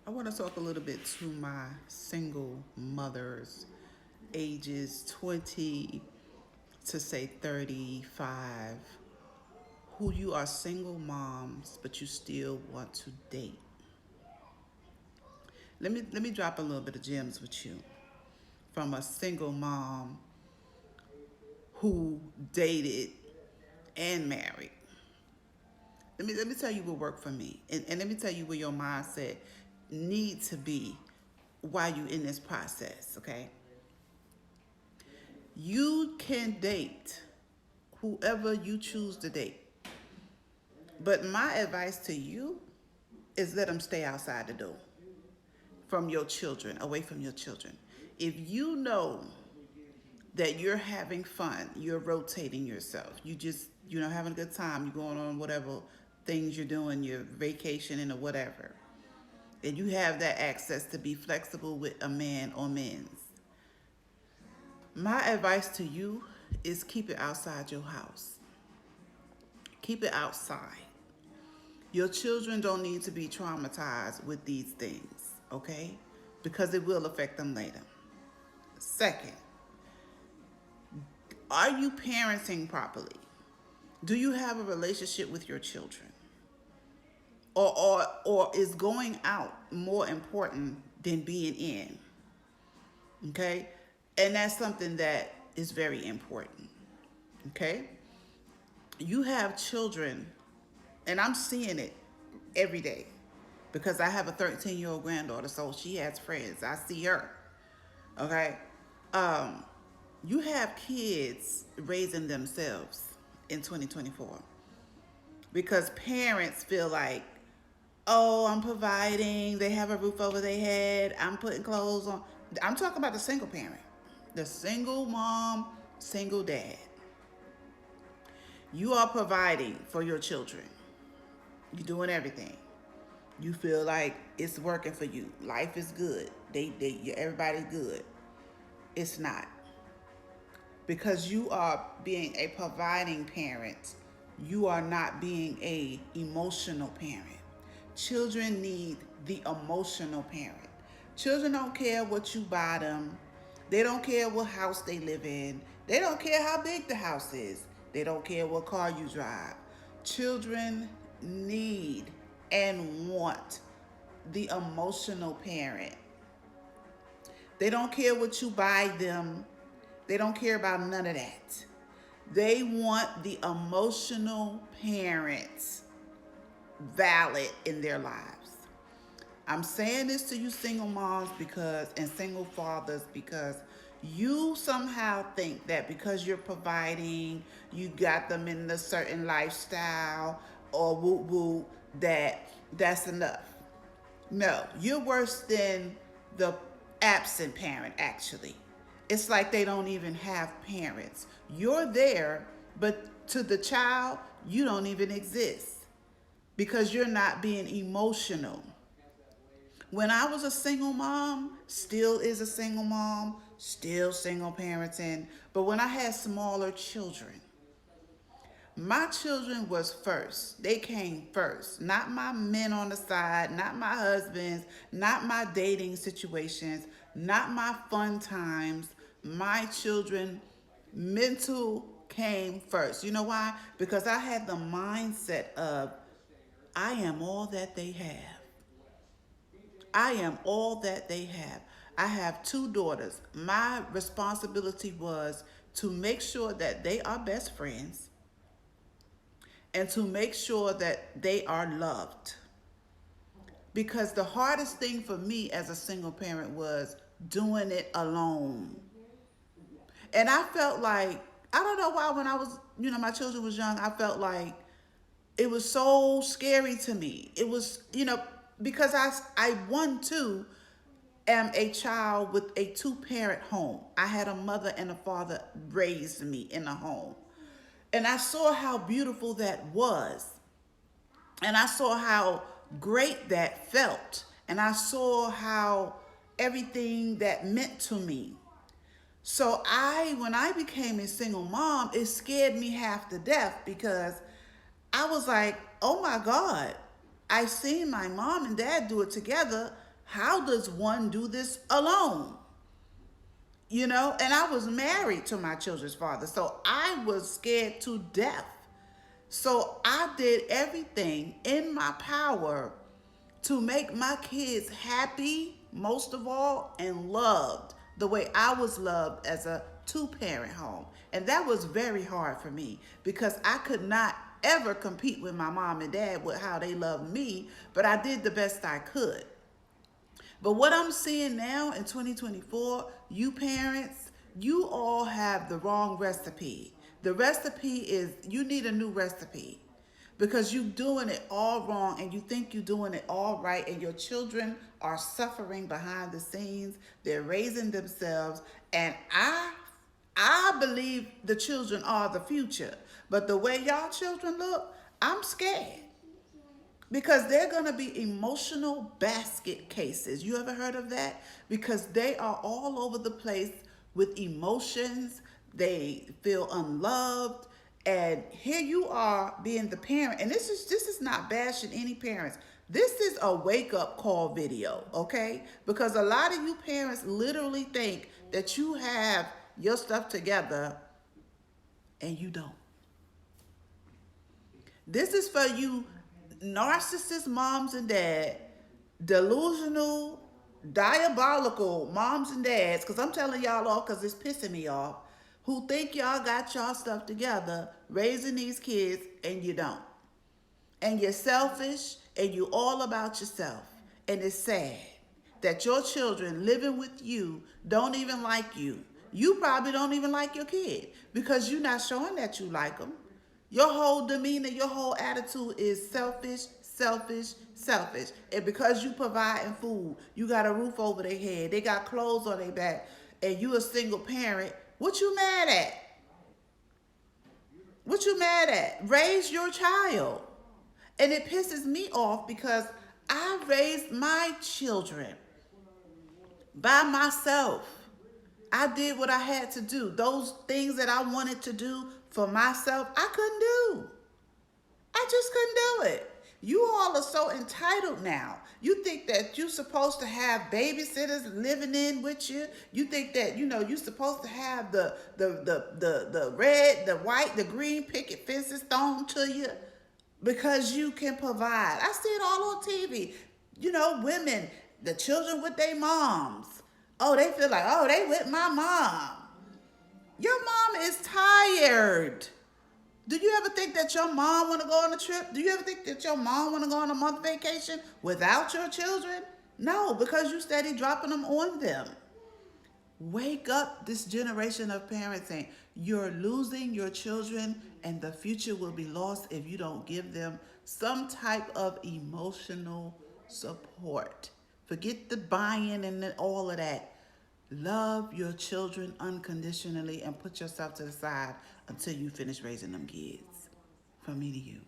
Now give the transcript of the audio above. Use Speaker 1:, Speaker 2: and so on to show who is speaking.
Speaker 1: I want to talk a little bit to my single mothers, ages 20 to say 35, who you are single moms, but you still want to date. Let me drop a little bit of gems with you from a single mom who dated and married. Let me tell you what worked for me, and let me tell you where your mindset need to be while you in this process. Okay, you can date whoever you choose to date, but my advice to you is let them stay outside the door from your children, away from your children. If you know that you're having fun, you're rotating yourself, you having a good time, you're going on whatever things you're doing, you're vacationing or whatever, and you have that access to be flexible with a man or men's. My advice to you is keep it outside your house. Keep it outside. Your children don't need to be traumatized with these things, okay? Because it will affect them later. Second, are you parenting properly? Do you have a relationship with your children? Or is going out more important than being in? Okay? And that's something that is very important. Okay? You have children, and I'm seeing it every day because I have a 13-year-old granddaughter, so she has friends. I see her. Okay? Um, you have kids raising themselves in 2024 because parents feel like, oh, I'm providing, they have a roof over their head, I'm putting clothes on. I'm talking about the single parent, the single mom, single dad. You are providing for your children. You're doing everything. You feel like it's working for you. Life is good. Everybody's good. It's not. Because you are being a providing parent, you are not being a emotional parent. Children need the emotional parent. Children don't care what you buy them. They don't care what house they live in. They don't care how big the house is. They don't care what car you drive. Children need and want the emotional parent. They don't care what you buy them. They don't care about none of that. They want the emotional parents valid in their lives. I'm saying this to you single moms and single fathers because you somehow think that because you're providing, you got them in a certain lifestyle or woo woo that's enough. No, you're worse than the absent parent, actually. It's like they don't even have parents. You're there, but to the child, you don't even exist because you're not being emotional. When I was a single mom, still is a single mom, still single parenting, but when I had smaller children, my children was first. They came first. Not my men on the side, not my husbands, not my dating situations, not my fun times. My children mental came first. You know why? Because I had the mindset of I am all that they have. I am all that they have. I have two daughters. My responsibility was to make sure that they are best friends and to make sure that they are loved. Because the hardest thing for me as a single parent was doing it alone. And I felt like, I don't know why when I was, my children was young, I felt like it was so scary to me. It was, because I one too am a child with a two-parent home. I had a mother and a father raised me in a home. And I saw how beautiful that was. And I saw how great that felt. And I saw how everything that meant to me. So when I became a single mom, it scared me half to death because I was like, oh my God, I seen my mom and dad do it together. How does one do this alone? You know, and I was married to my children's father, so I was scared to death. So I did everything in my power to make my kids happy, most of all, and loved the way I was loved as a two-parent home. And that was very hard for me because I could not ever compete with my mom and dad with how they loved me, but I did the best I could. But what I'm seeing now in 2024, you parents, you all have the wrong recipe. The recipe is, you need a new recipe because you're doing it all wrong and you think you're doing it all right, and your children are suffering behind the scenes. They're raising themselves, and I believe the children are the future. But the way y'all children look, I'm scared. Because they're going to be emotional basket cases. You ever heard of that? Because they are all over the place with emotions. They feel unloved. And here you are being the parent. And this is not bashing any parents. This is a wake-up call video, okay? Because a lot of you parents literally think that you have your stuff together and you don't. This is for you narcissist moms and dads, delusional, diabolical moms and dads, because I'm telling y'all off because it's pissing me off, who think y'all got y'all stuff together raising these kids and you don't. And you're selfish and you all about yourself. And it's sad that your children living with you don't even like you. You probably don't even like your kid because you're not showing that you like them. Your whole demeanor, your whole attitude is selfish, selfish, selfish. And because you providing food, you got a roof over their head, they got clothes on their back, and you a single parent, what you mad at? What you mad at? Raise your child. And it pisses me off because I raised my children by myself. I did what I had to do. Those things that I wanted to do for myself, I couldn't do. I just couldn't do it. You all are so entitled now. You think that you're supposed to have babysitters living in with you. You think that, you're supposed to have the red, the white, the green picket fences thrown to you because you can provide. I see it all on TV. Women, the children with their moms. Oh, they feel like, oh, they with my mom. Your mom is tired. Do you ever think that your mom want to go on a trip? Do you ever think that your mom want to go on a month vacation without your children? No, because you steady dropping them on them. Wake up, this generation of parenting. You're losing your children and the future will be lost if you don't give them some type of emotional support. Forget the buying and all of that. Love your children unconditionally and put yourself to the side until you finish raising them kids. From me to you.